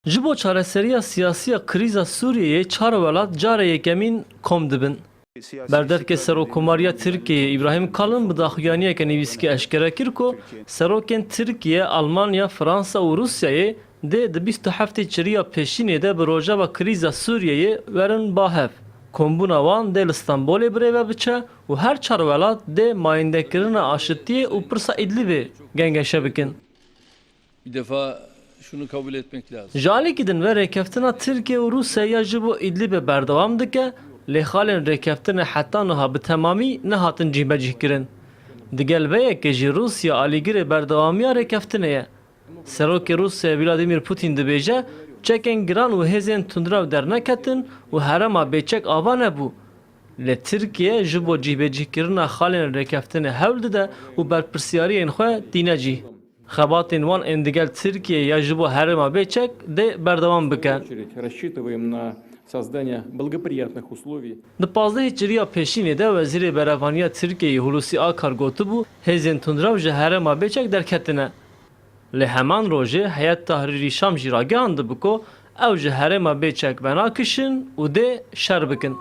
Ji bo çareseriya siyasiya krîza Sûriyeyê çar welat cara yekemîn kom dibin. Berdevke Serokkomariya Tirkiyeyê İbrahim Kalın bi daxuyaniyeke nivîskî eşkere kir ku serokên Tirkiye, Almanya, Fransa û Rusyayê dê di 27 çiriya pêşînê de bi rojava krîza Sûriyeyê werin bahev. Kombûna wan dê li Stenbolê birêve biçe û her çar welat dê mayîndekirina aşitiyê û pirsa Îdlibê gengeşe bikin. Bir defa şunu kabul etmek lazım. Ji alîkî din ve rêkeftina Tirkiye û Rûsyaya ji bo Îdlibê berdewam dike, lê xalên rêkeftinê heta niha bi temamî nehatin cîbecîhkirin. Digel vê yekê jî Rûsya alîgirê berdewamiya rêkeftinê ye. Serokê Rûsyayê Vladimir Putin dibêje, çekên giran û hêzên tundrev derneketin û herema bêçek ava nebû. Lê Tirkiye ji bo cîbecîhkirina xalên rêkeftinê hewl dide û berpirsiyariyên xwe dîne cih. Xebatên wan ên digel Tirkiye ya ji bo herema bêçek dê berdewam bike. Рассчитываем на создание благоприятных условий. Di pazdehê çiriya pêşînê de Wezîrê Berevaniya Tirkiyeyê Hulusi Akar gotibû hêzên tundrev ji herema bêçek derketine. Lê heman rojê Heyet Tahrîrî Şam jî ragihandibe ku ew ji herêma bêçek venakişin û dê şer bikin.